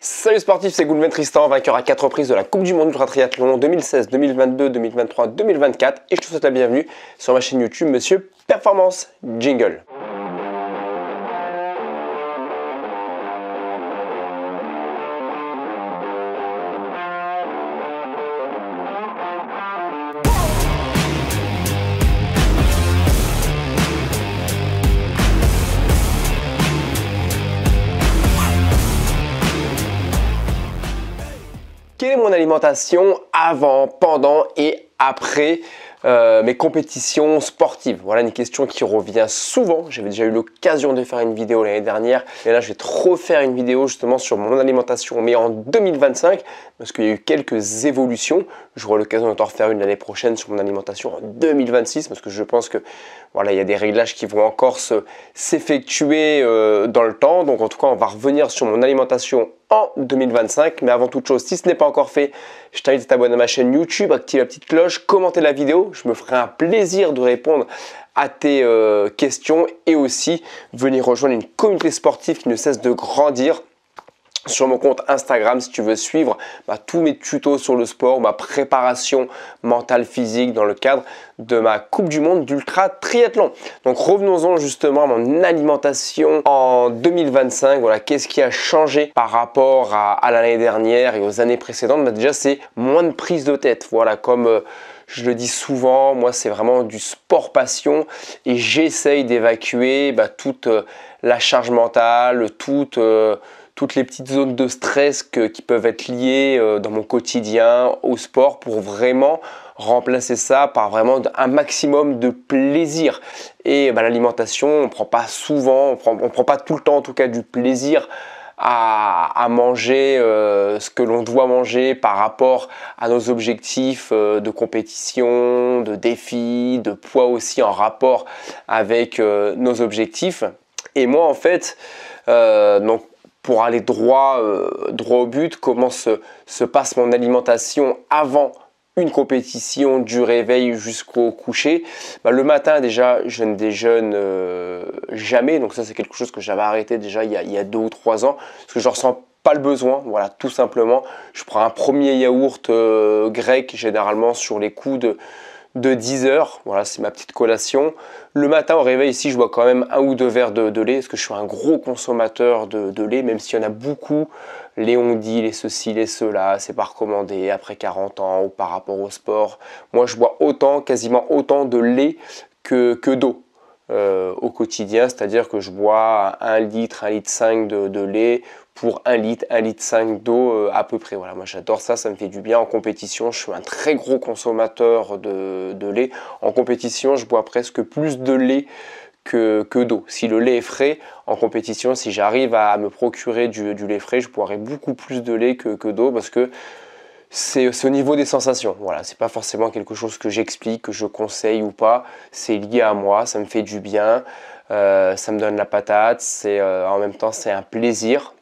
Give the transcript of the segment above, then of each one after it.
Salut sportif, c'est Goulven Tristan, vainqueur à 4 reprises de la Coupe du Monde Ultra Triathlon 2016, 2022, 2023, 2024 et je te souhaite la bienvenue sur ma chaîne YouTube Monsieur Performance. Jingle. Quelle est mon alimentation avant, pendant et après mes compétitions sportives? Voilà une question qui revient souvent. J'avais déjà eu l'occasion de faire une vidéo l'année dernière et là je vais te refaire une vidéo justement sur mon alimentation mais en 2025 parce qu'il y a eu quelques évolutions. J'aurai l'occasion de t'en refaire une l'année prochaine sur mon alimentation en 2026 parce que je pense que voilà, il y a des réglages qui vont encore s'effectuer dans le temps. Donc en tout cas on va revenir sur mon alimentation en 2025, mais avant toute chose, si ce n'est pas encore fait, je t'invite à t'abonner à ma chaîne YouTube, activer la petite cloche, commenter la vidéo, je me ferai un plaisir de répondre à tes questions et aussi venir rejoindre une communauté sportive qui ne cesse de grandir sur mon compte Instagram si tu veux suivre tous mes tutos sur le sport, ma préparation mentale physique dans le cadre de ma Coupe du Monde d'Ultra Triathlon. Donc revenons-en justement à mon alimentation en 2025. Voilà, qu'est-ce qui a changé par rapport à l'année dernière et aux années précédentes? Déjà, c'est moins de prise de tête. Voilà, comme je le dis souvent, moi c'est vraiment du sport passion et j'essaye d'évacuer toute la charge mentale, toutes les petites zones de stress qui peuvent être liées dans mon quotidien au sport pour vraiment remplacer ça par vraiment un maximum de plaisir. Et l'alimentation, on ne prend pas souvent, on prend pas tout le temps en tout cas du plaisir à manger ce que l'on doit manger par rapport à nos objectifs de compétition, de défis, de poids aussi en rapport avec nos objectifs. Et moi en fait, donc pour aller droit au but, comment se passe mon alimentation avant une compétition, du réveil jusqu'au coucher. Le matin déjà, je ne déjeune jamais, donc ça c'est quelque chose que j'avais arrêté déjà il y a 2 ou 3 ans, parce que je ne ressens pas le besoin, voilà, tout simplement. Je prends un premier yaourt grec, généralement sur les coups de 10 heures, voilà, c'est ma petite collation. Le matin au réveil ici, je bois quand même 1 ou 2 verres de lait, parce que je suis un gros consommateur de lait, même s'il y en a beaucoup, les on-dit, les ceci, les cela, c'est pas recommandé après 40 ans ou par rapport au sport. Moi je bois quasiment autant de lait que d'eau au quotidien, c'est-à-dire que je bois 1 litre, 1,5 litre de lait pour 1 litre, 1,5 litre d'eau à peu près. Voilà, moi j'adore ça, ça me fait du bien. En compétition, je suis un très gros consommateur de lait. En compétition, je bois presque plus de lait que d'eau. Si le lait est frais, en compétition, si j'arrive à me procurer du lait frais, je boirai beaucoup plus de lait que d'eau parce que c'est au niveau des sensations. Voilà, c'est pas forcément quelque chose que j'explique, que je conseille ou pas. C'est lié à moi, ça me fait du bien, ça me donne la patate. En même temps, c'est un plaisir.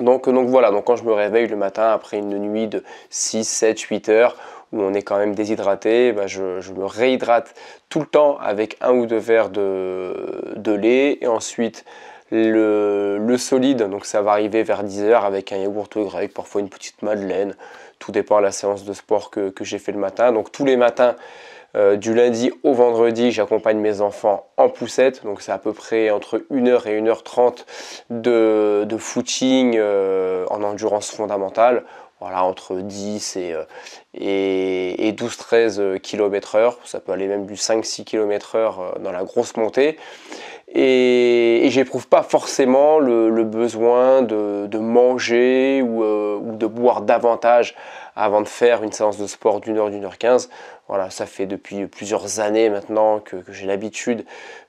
Donc voilà, donc quand je me réveille le matin après une nuit de 6, 7, 8 heures où on est quand même déshydraté, je me réhydrate tout le temps avec 1 ou 2 verres de lait et ensuite le solide, donc ça va arriver vers 10 heures avec un yaourt grec, parfois une petite madeleine, tout dépend de la séance de sport que j'ai fait le matin. Donc tous les matins, du lundi au vendredi, j'accompagne mes enfants en poussette, donc c'est à peu près entre 1h et 1h30 de footing en endurance fondamentale. Voilà, entre 10 et 12-13 km/h, ça peut aller même du 5-6 km/h dans la grosse montée. Et j'éprouve pas forcément le besoin de manger ou de boire davantage avant de faire une séance de sport d'1 heure, d'1h15. Voilà, ça fait depuis plusieurs années maintenant que j'ai l'habitude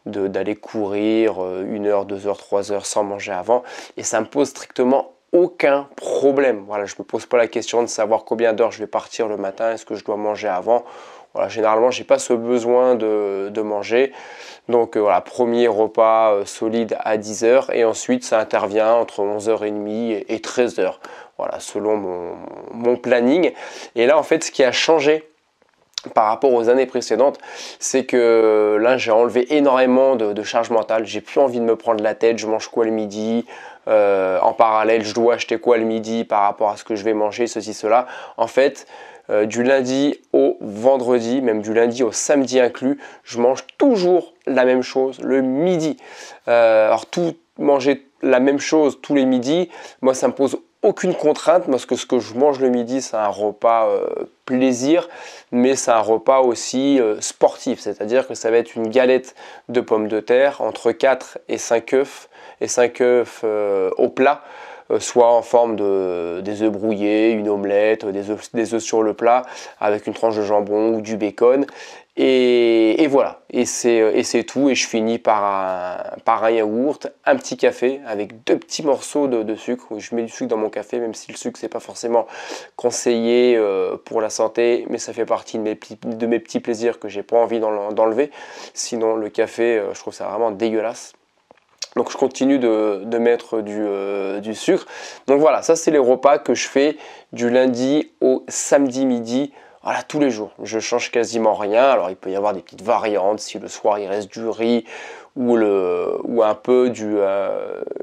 d'aller courir 1 heure, 2 heures, 3 heures sans manger avant. Et ça me pose strictement aucun problème. Voilà, je ne me pose pas la question de savoir combien d'heures je vais partir le matin, est-ce que je dois manger avant. Voilà, généralement, je n'ai pas ce besoin de manger. Donc voilà, premier repas solide à 10 heures et ensuite ça intervient entre 11h30 et 13h. Voilà, selon mon planning. Et là, en fait, ce qui a changé par rapport aux années précédentes, c'est que là j'ai enlevé énormément de charge mentale, j'ai plus envie de me prendre la tête, je mange quoi le midi, en parallèle, je dois acheter quoi le midi par rapport à ce que je vais manger, ceci, cela. En fait, du lundi au vendredi, même du lundi au samedi inclus, je mange toujours la même chose le midi. Alors tout manger la même chose tous les midis, moi ça me pose aucune contrainte, parce que ce que je mange le midi, c'est un repas plaisir, mais c'est un repas aussi sportif, c'est-à-dire que ça va être une galette de pommes de terre entre 4 et 5 œufs, et 5 œufs au plat, soit en forme des œufs brouillés, une omelette, des œufs sur le plat, avec une tranche de jambon ou du bacon. Et voilà, et c'est tout, et je finis par un yaourt, un petit café avec 2 petits morceaux de sucre. Je mets du sucre dans mon café, même si le sucre c'est pas forcément conseillé pour la santé, mais ça fait partie de mes petits plaisirs que j'ai pas envie d'enlever. Sinon le café, je trouve ça vraiment dégueulasse. Donc je continue de mettre du sucre. Donc voilà, ça c'est les repas que je fais du lundi au samedi midi. Voilà, tous les jours, je change quasiment rien. Alors il peut y avoir des petites variantes, si le soir il reste du riz ou un peu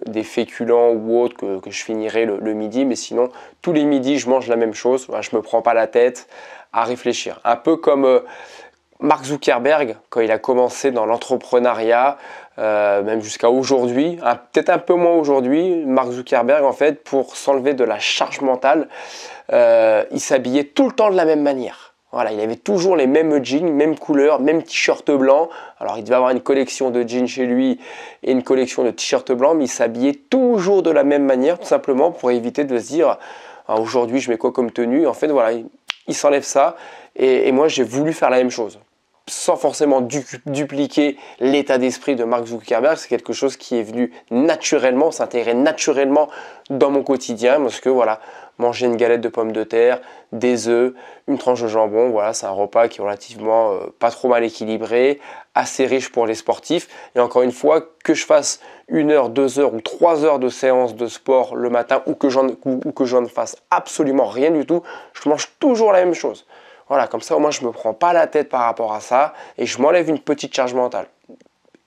des féculents ou autre que je finirai le midi. Mais sinon, tous les midis, je mange la même chose. Voilà, je ne me prends pas la tête à réfléchir. Un peu comme Mark Zuckerberg, quand il a commencé dans l'entrepreneuriat, même jusqu'à aujourd'hui, peut-être un peu moins aujourd'hui, Mark Zuckerberg, en fait, pour s'enlever de la charge mentale, il s'habillait tout le temps de la même manière. Voilà, il avait toujours les mêmes jeans, même couleur, même t-shirt blanc. Alors il devait avoir une collection de jeans chez lui et une collection de t-shirts blancs, mais il s'habillait toujours de la même manière, tout simplement pour éviter de se dire ah, aujourd'hui je mets quoi comme tenue. En fait voilà, il s'enlève ça, et moi j'ai voulu faire la même chose. Sans forcément dupliquer l'état d'esprit de Mark Zuckerberg, c'est quelque chose qui est venu naturellement, s'intégrer naturellement dans mon quotidien, parce que voilà, manger une galette de pommes de terre, des œufs, une tranche de jambon, voilà, c'est un repas qui est relativement pas trop mal équilibré, assez riche pour les sportifs. Et encore une fois, que je fasse 1 heure, 2 heures ou 3 heures de séance de sport le matin, ou que je ne fasse absolument rien du tout, je mange toujours la même chose. Voilà, comme ça au moins je ne me prends pas la tête par rapport à ça, et je m'enlève une petite charge mentale.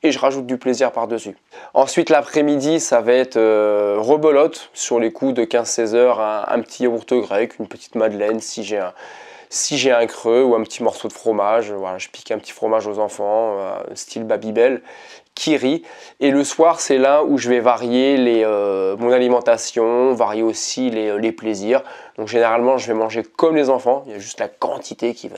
Et je rajoute du plaisir par-dessus. Ensuite, l'après-midi, ça va être rebelote sur les coups de 15-16 heures, un petit yaourt grec, une petite madeleine si j'ai un creux, ou un petit morceau de fromage. Voilà, je pique un petit fromage aux enfants, style Babybel, qui rit. Et le soir, c'est là où je vais varier mon alimentation, varier aussi les plaisirs. Donc généralement, je vais manger comme les enfants. Il y a juste la quantité qui va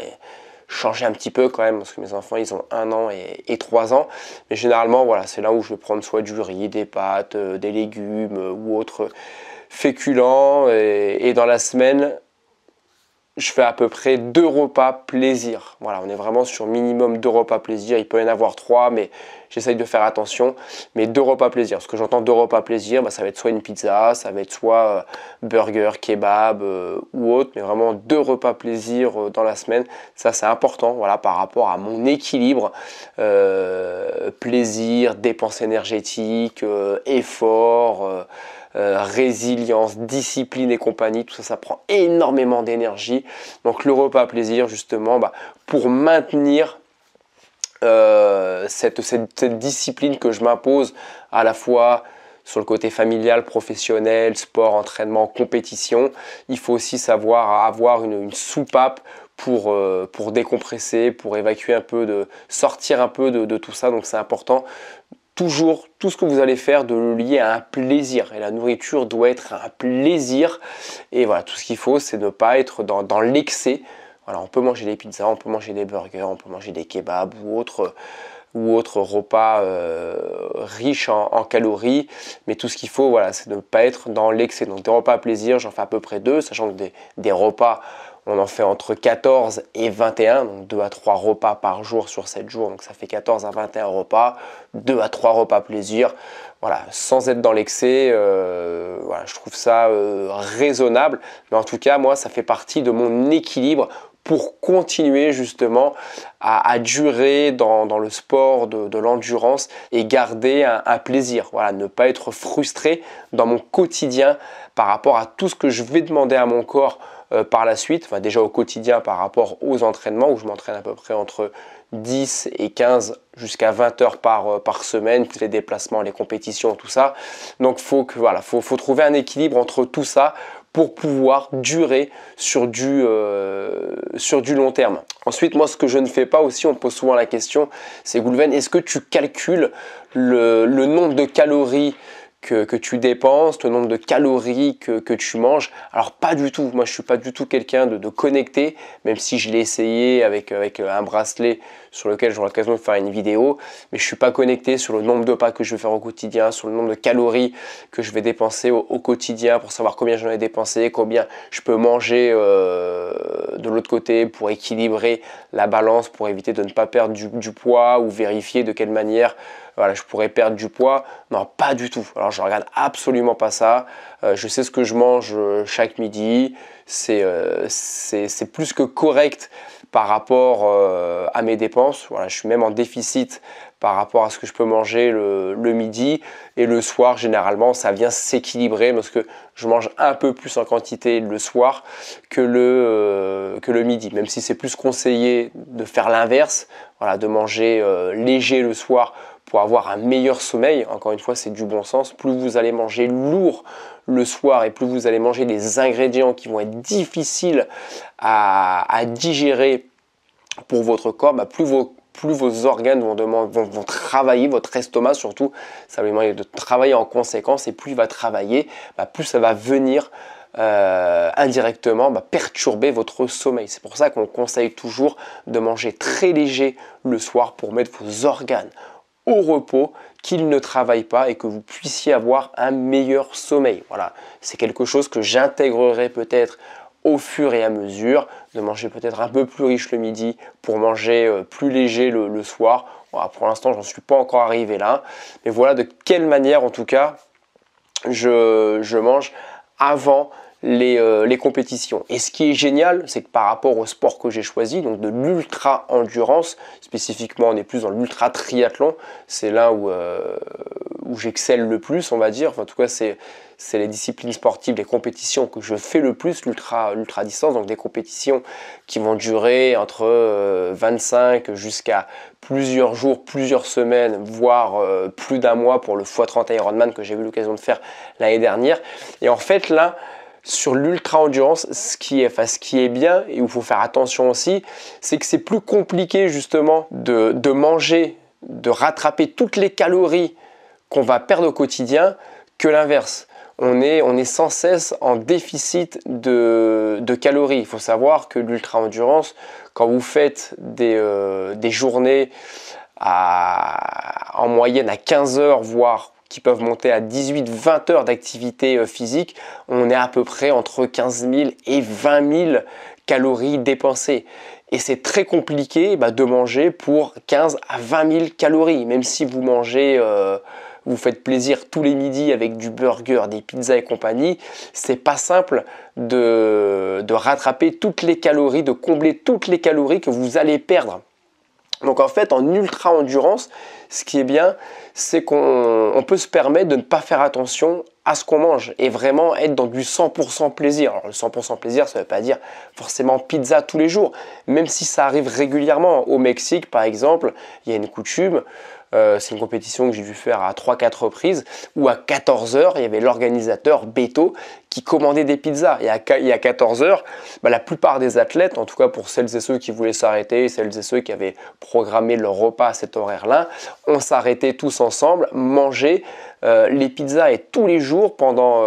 changer un petit peu quand même, parce que mes enfants, ils ont 1 an et 3 ans. Mais généralement, voilà, c'est là où je vais prendre soit du riz, des pâtes, des légumes ou autres féculents. Et dans la semaine, je fais à peu près 2 repas plaisir. Voilà, on est vraiment sur minimum 2 repas plaisir. Il peut y en avoir 3, mais j'essaye de faire attention. Mais 2 repas plaisir. Ce que j'entends 2 repas plaisir, ça va être soit une pizza, ça va être soit burger, kebab ou autre. Mais vraiment 2 repas plaisir dans la semaine. Ça, c'est important, voilà, par rapport à mon équilibre. Plaisir, dépenses énergétiques, effort. Résilience, discipline et compagnie, tout ça, ça prend énormément d'énergie. Donc le repas plaisir, justement, pour maintenir cette discipline que je m'impose, à la fois sur le côté familial, professionnel, sport, entraînement, compétition, il faut aussi savoir avoir une soupape pour décompresser, pour évacuer un peu, sortir un peu de tout ça. Donc c'est important. Toujours, tout ce que vous allez faire, de le lier à un plaisir. Et la nourriture doit être un plaisir. Et voilà, tout ce qu'il faut, c'est ne pas être dans l'excès. Voilà, on peut manger des pizzas, on peut manger des burgers, on peut manger des kebabs ou autres repas riches en calories. Mais tout ce qu'il faut, voilà, c'est de ne pas être dans l'excès. Donc des repas à plaisir, j'en fais à peu près 2, sachant que des repas, on en fait entre 14 et 21, donc 2 à 3 repas par jour sur 7 jours, donc ça fait 14 à 21 repas, 2 à 3 repas plaisir, voilà, sans être dans l'excès. Voilà, je trouve ça raisonnable, mais en tout cas, moi, ça fait partie de mon équilibre pour continuer justement à durer dans le sport de l'endurance et garder un plaisir. Voilà, ne pas être frustré dans mon quotidien par rapport à tout ce que je vais demander à mon corps par la suite. Enfin, déjà au quotidien par rapport aux entraînements où je m'entraîne à peu près entre 10 et 15 jusqu'à 20 heures par semaine, les déplacements, les compétitions, tout ça. Donc faut trouver un équilibre entre tout ça pour pouvoir durer sur du long terme. Ensuite, moi, ce que je ne fais pas aussi, on me pose souvent la question, c'est Goulven, est-ce que tu calcules le nombre de calories que tu dépenses, le nombre de calories que tu manges? Alors pas du tout, moi je suis pas du tout quelqu'un de connecté, même si je l'ai essayé avec un bracelet sur lequel j'aurai l'occasion de faire une vidéo, mais je suis pas connecté sur le nombre de pas que je vais faire au quotidien, sur le nombre de calories que je vais dépenser au quotidien pour savoir combien j'en ai dépensé, combien je peux manger de l'autre côté pour équilibrer la balance, pour éviter de ne pas perdre du poids ou vérifier de quelle manière voilà, je pourrais perdre du poids. Non, pas du tout. Alors, je regarde absolument pas ça. Je sais ce que je mange chaque midi. C'est plus que correct par rapport à mes dépenses. Voilà, je suis même en déficit par rapport à ce que je peux manger le midi. Et le soir, généralement, ça vient s'équilibrer parce que je mange un peu plus en quantité le soir que le midi. Même si c'est plus conseillé de faire l'inverse, voilà, de manger léger le soir pour avoir un meilleur sommeil. Encore une fois, c'est du bon sens. Plus vous allez manger lourd le soir et plus vous allez manger des ingrédients qui vont être difficiles à digérer pour votre corps, plus vos organes vont travailler, votre estomac surtout, ça va lui demander de travailler en conséquence, et plus il va travailler, plus ça va venir indirectement perturber votre sommeil. C'est pour ça qu'on conseille toujours de manger très léger le soir pour mettre vos organes au repos, qu'ils ne travaillent pas et que vous puissiez avoir un meilleur sommeil. Voilà, c'est quelque chose que j'intégrerai peut-être au fur et à mesure, de manger peut-être un peu plus riche le midi pour manger plus léger le soir. Voilà, pour l'instant, j'en suis pas encore arrivé là, mais voilà de quelle manière en tout cas je mange avant les compétitions. Et ce qui est génial, c'est que par rapport au sport que j'ai choisi, donc de l'ultra endurance, spécifiquement on est plus dans l'ultra triathlon, c'est là où j'excelle le plus, on va dire. Enfin, en tout cas, c'est les disciplines sportives, les compétitions que je fais le plus, l'ultra distance, donc des compétitions qui vont durer entre 25 jusqu'à plusieurs jours, plusieurs semaines, voire plus d'un mois pour le x30 Ironman que j'ai eu l'occasion de faire l'année dernière. Et en fait là, sur l'ultra endurance, ce qui est bien et où il faut faire attention aussi, c'est que c'est plus compliqué justement de manger, de rattraper toutes les calories qu'on va perdre au quotidien que l'inverse. On est sans cesse en déficit de calories. Il faut savoir que l'ultra endurance, quand vous faites des journées en moyenne à 15 heures, voire qui peuvent monter à 18-20 heures d'activité physique, on est à peu près entre 15 000 et 20 000 calories dépensées. Et c'est très compliqué de manger pour 15 à 20 000 calories, même si vous mangez, vous faites plaisir tous les midis avec du burger, des pizzas et compagnie, c'est pas simple de rattraper toutes les calories, de combler toutes les calories que vous allez perdre. Donc en fait, en ultra endurance, ce qui est bien, c'est qu'on peut se permettre de ne pas faire attention à ce qu'on mange et vraiment être dans du 100% plaisir. Alors le 100% plaisir, ça ne veut pas dire forcément pizza tous les jours, même si ça arrive régulièrement. Au Mexique, par exemple, il y a une coutume, c'est une compétition que j'ai dû faire à 3-4 reprises, où à 14 heures, il y avait l'organisateur Beto qui commandait des pizzas. Et à 14 heures, la plupart des athlètes, en tout cas pour celles et ceux qui voulaient s'arrêter, celles et ceux qui avaient programmé leur repas à cet horaire-là, on s'arrêtait tous ensemble, manger les pizzas, et tous les jours pendant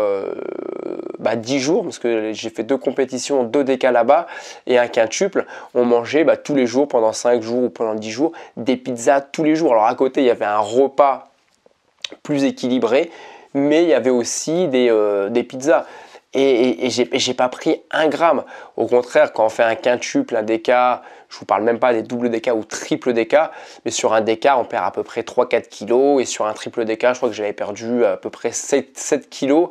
10 jours, parce que j'ai fait 2 compétitions, 2 décas là-bas et un quintuple, on mangeait tous les jours pendant 5 jours ou pendant 10 jours des pizzas tous les jours. Alors à côté, il y avait un repas plus équilibré, mais il y avait aussi des pizzas. et j'ai pas pris 1 gramme. Au contraire, quand on fait un quintuple, un déca, je vous parle même pas des doubles déca ou triple déca, mais sur un déca, on perd à peu près 3-4 kilos, et sur un triple déca, je crois que j'avais perdu à peu près 7 kilos.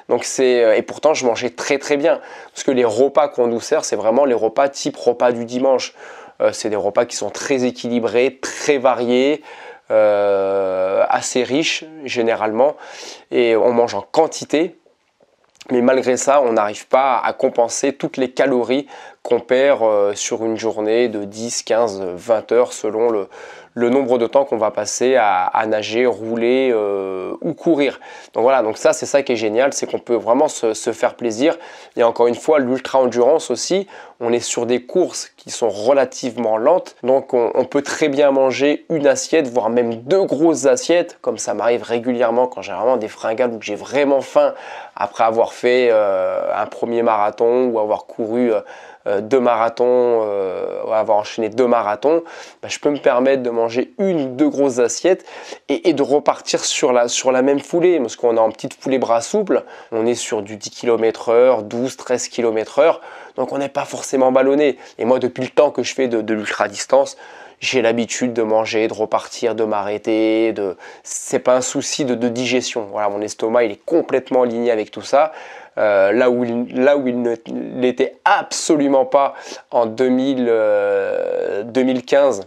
Donc et pourtant, je mangeais très très bien. Parce que les repas qu'on nous sert, c'est vraiment les repas type repas du dimanche. C'est des repas qui sont très équilibrés, très variés, assez riches généralement, et on mange en quantité. Mais malgré ça, on n'arrive pas à compenser toutes les calories qu'on perd sur une journée de 10, 15, 20 heures selon le nombre de temps qu'on va passer à nager, rouler ou courir. Donc voilà, donc ça c'est ça qui est génial, c'est qu'on peut vraiment se faire plaisir. Et encore une fois, l'ultra-endurance aussi, on est sur des courses qui sont relativement lentes, donc on peut très bien manger une assiette, voire même 2 grosses assiettes, comme ça m'arrive régulièrement quand j'ai vraiment des fringales ou que j'ai vraiment faim après avoir fait un premier marathon ou avoir couru 2 marathons, avoir enchaîné 2 marathons, je peux me permettre de manger 1 ou 2 grosses assiettes et de repartir sur la même foulée, parce qu'on est en petite foulée bras souple, on est sur du 10 km/h, 12-13 km/h, donc on n'est pas forcément ballonné. Et moi, depuis le temps que je fais de l'ultra-distance, j'ai l'habitude de manger, de repartir, de m'arrêter, c'est pas un souci de digestion. Voilà, mon estomac il est complètement aligné avec tout ça. Là où il ne l'était absolument pas en 2015,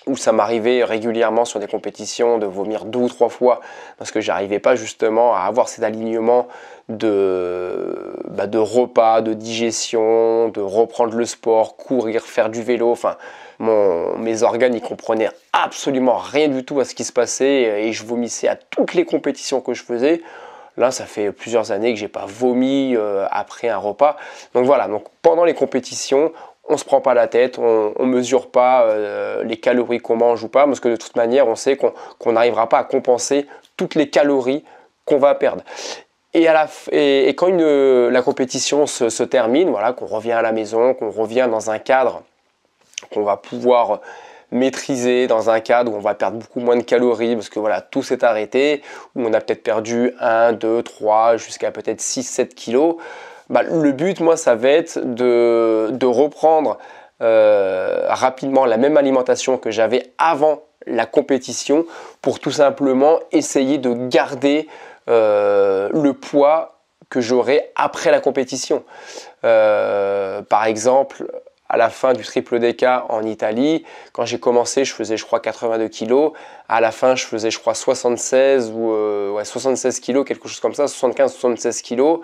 où ça m'arrivait régulièrement sur des compétitions de vomir 2 ou 3 fois parce que j'arrivais pas justement à avoir cet alignement de repas, de digestion, de reprendre le sport, courir, faire du vélo, enfin mes organes ils comprenaient absolument rien du tout à ce qui se passait et je vomissais à toutes les compétitions que je faisais. Là, ça fait plusieurs années que j'ai pas vomi après un repas. Donc voilà, donc pendant les compétitions, on se prend pas la tête, on mesure pas les calories qu'on mange ou pas, parce que de toute manière, on sait qu'on n'arrivera pas à compenser toutes les calories qu'on va perdre. Et quand la compétition se termine, voilà, qu'on revient à la maison, qu'on revient dans un cadre qu'on va pouvoir maîtriser, dans un cadre où on va perdre beaucoup moins de calories parce que voilà, tout s'est arrêté, où on a peut-être perdu 1, 2, 3, jusqu'à peut-être 6, 7 kilos. Le but, moi, ça va être de reprendre rapidement la même alimentation que j'avais avant la compétition pour tout simplement essayer de garder le poids que j'aurai après la compétition. Par exemple, à la fin du triple déca en Italie, quand j'ai commencé, je faisais je crois 82 kg. À la fin, je faisais je crois 76 ou 76 kg, quelque chose comme ça, 75-76 kg.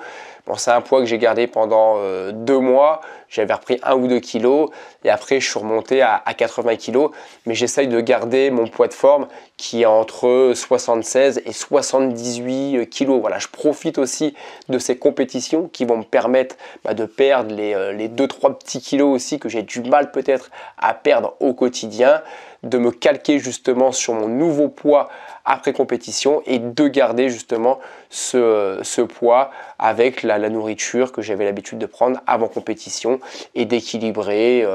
Bon, c'est un poids que j'ai gardé pendant 2 mois. J'avais repris 1 ou 2 kg et après je suis remonté à 80 kg. Mais j'essaye de garder mon poids de forme qui est entre 76 et 78 kg. Voilà, je profite aussi de ces compétitions qui vont me permettre de perdre les 2-3 petits kilos aussi que j'ai du mal peut-être à perdre au quotidien, de me calquer justement sur mon nouveau poids après compétition et de garder justement ce poids avec la nourriture que j'avais l'habitude de prendre avant compétition et d'équilibrer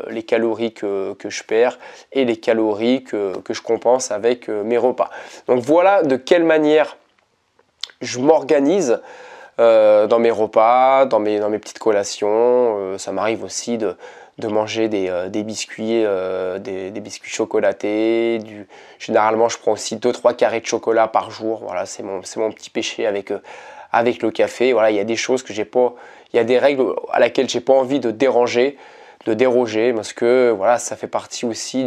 les calories que je perds et les calories que je compense avec mes repas. Donc voilà de quelle manière je m'organise dans mes repas, dans mes petites collations. Ça m'arrive aussi de manger des biscuits, des biscuits chocolatés. Généralement, je prends aussi 2-3 carrés de chocolat par jour. Voilà, c'est mon petit péché avec le café. Voilà, il y a des choses que j'ai pas, il y a des règles à laquelle j'ai pas envie de déroger, parce que voilà, ça fait partie aussi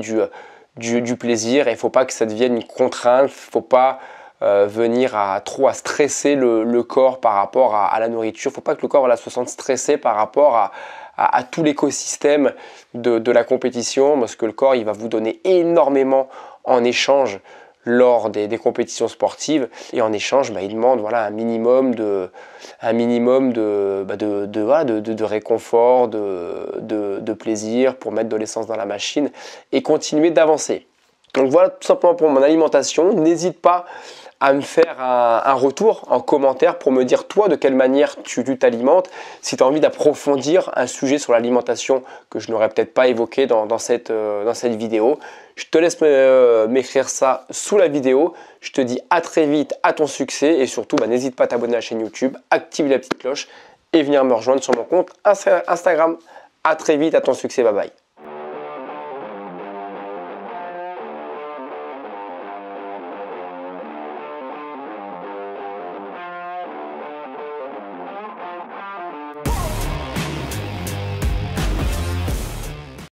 du plaisir. Et il faut pas que ça devienne une contrainte. Faut pas venir trop à stresser le corps par rapport à la nourriture. Il ne faut pas que le corps se sente stressé par rapport à tout l'écosystème de la compétition, parce que le corps il va vous donner énormément en échange lors des compétitions sportives, et en échange il demande voilà, un minimum de réconfort, de plaisir pour mettre de l'essence dans la machine et continuer d'avancer. Donc voilà tout simplement pour mon alimentation. N'hésite pas à me faire un retour en commentaire pour me dire toi de quelle manière tu t'alimentes, si tu as envie d'approfondir un sujet sur l'alimentation que je n'aurais peut-être pas évoqué dans cette vidéo. Je te laisse m'écrire ça sous la vidéo. Je te dis à très vite, à ton succès, et surtout n'hésite pas à t'abonner à la chaîne YouTube, active la petite cloche et venir me rejoindre sur mon compte Instagram. À très vite, à ton succès, bye bye.